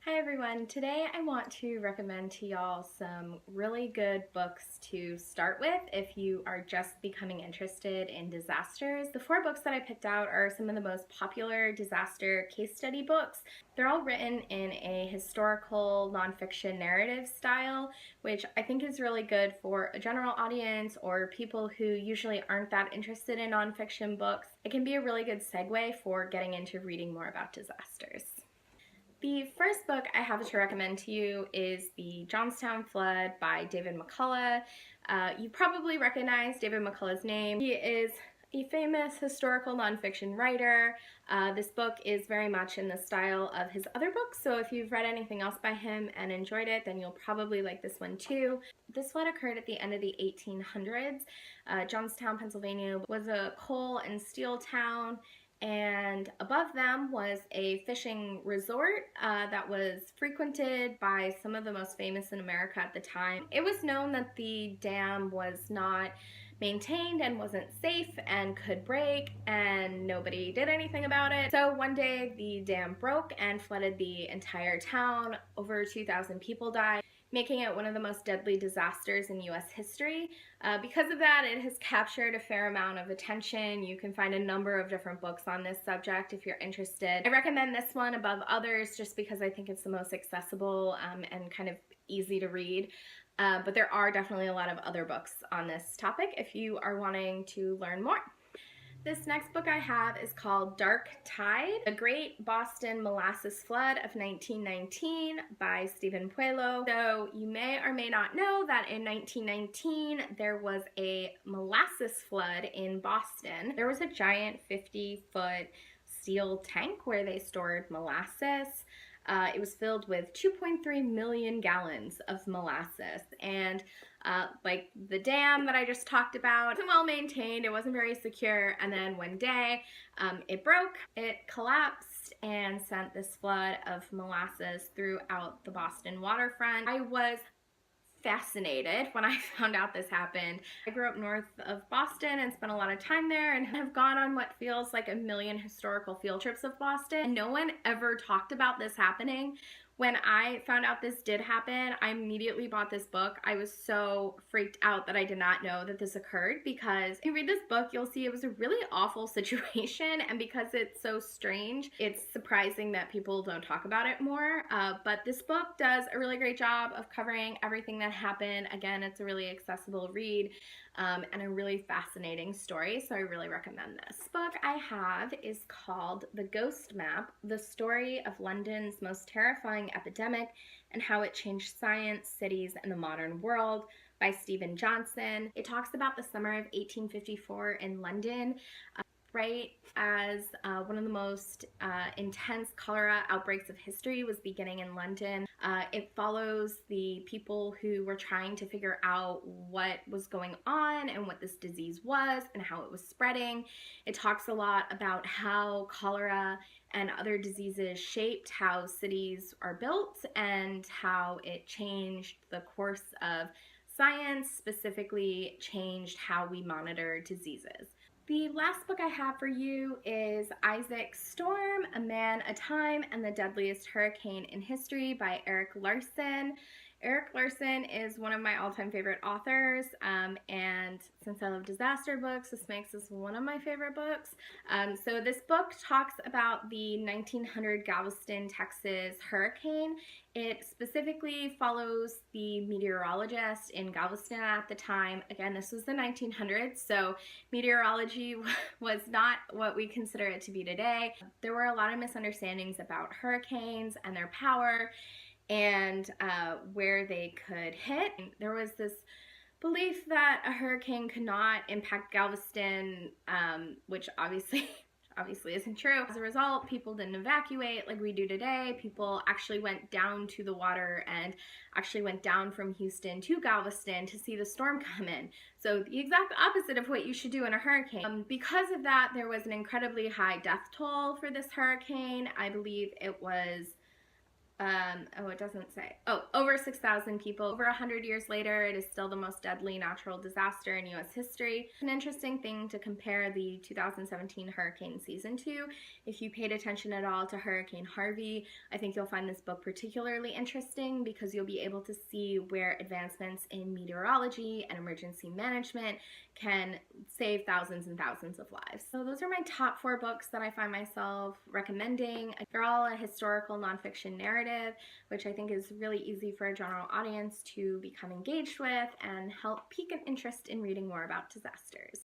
Hi everyone. Today I want to recommend to y'all some really good books to start with if you are just becoming interested in disasters. The four books that I picked out are some of the most popular disaster case study books. They're all written in a historical nonfiction narrative style, which I think is really good for a general audience or people who usually aren't that interested in nonfiction books. It can be a really good segue for getting into reading more about disasters. The first book I have to recommend to you is The Johnstown Flood by David McCullough. You probably recognize David McCullough's name. He is a famous historical nonfiction writer. This book is very much in the style of his other books, so if you've read anything else by him and enjoyed it, then you'll probably like this one too. This flood occurred at the end of the 1800s. Johnstown, Pennsylvania was a coal and steel town, and above them was a fishing resort that was frequented by some of the most famous in America at the time. It was known that the dam was not maintained and wasn't safe and could break, and nobody did anything about it. So one day the dam broke and flooded the entire town. Over 2,000 people died, making it one of the most deadly disasters in U.S. history. Because of that, it has captured a fair amount of attention. You can find a number of different books on this subject if you're interested. I recommend this one above others just because I think it's the most accessible and kind of easy to read. But there are definitely a lot of other books on this topic if you are wanting to learn more. This next book I have is called Dark Tide, The Great Boston Molasses Flood of 1919 by Stephen Puello. So you may or may not know that in 1919 there was a molasses flood in Boston. There was a giant 50-foot steel tank where they stored molasses. It was filled with 2.3 million gallons of molasses, and like the dam that I just talked about, it wasn't well maintained, it wasn't very secure, and then one day it broke, it collapsed, and sent this flood of molasses throughout the Boston waterfront. I was fascinated when I found out this happened. I grew up north of Boston and spent a lot of time there and have gone on what feels like a million historical field trips of Boston. And no one ever talked about this happening. When I found out this did happen, I immediately bought this book. I was so freaked out that I did not know that this occurred, because if you read this book, you'll see it was a really awful situation, and because it's so strange, it's surprising that people don't talk about it more. But this book does a really great job of covering everything that happened. Again, it's a really accessible read and a really fascinating story, so I really recommend this. The book I have is called The Ghost Map, The Story of London's Most Terrifying Epidemic and How It Changed Science, Cities, and the Modern World by Stephen Johnson. It talks about the summer of 1854 in London, right as one of the most intense cholera outbreaks of history was beginning in London. It follows the people who were trying to figure out what was going on and what this disease was and how it was spreading. It talks a lot about how cholera and other diseases shaped how cities are built and how it changed the course of science, specifically changed how we monitor diseases. The last book I have for you is Isaac Storm, A Man, a Time, and the Deadliest Hurricane in History by Erik Larson. Erik Larson is one of my all-time favorite authors, and since I love disaster books, this makes this one of my favorite books. So this book talks about the 1900 Galveston, Texas hurricane. It specifically follows the meteorologist in Galveston at the time. Again, this was the 1900s, so meteorology was not what we consider it to be today. There were a lot of misunderstandings about hurricanes and their power and where they could hit. There was this belief that a hurricane could not impact Galveston, which obviously isn't true. As a result, people didn't evacuate like we do today. People actually went down to the water and actually went down from Houston to Galveston to see the storm come in. So the exact opposite of what you should do in a hurricane. Because of that, there was an incredibly high death toll for this hurricane. I believe it was Oh, it doesn't say. Oh, over 6,000 people. Over 100 years later, it is still the most deadly natural disaster in U.S. history. An interesting thing to compare the 2017 hurricane season to. If you paid attention at all to Hurricane Harvey, I think you'll find this book particularly interesting because you'll be able to see where advancements in meteorology and emergency management can save thousands and thousands of lives. So those are my top 4 books that I find myself recommending. They're all a historical nonfiction narrative, which I think is really easy for a general audience to become engaged with and help pique an interest in reading more about disasters.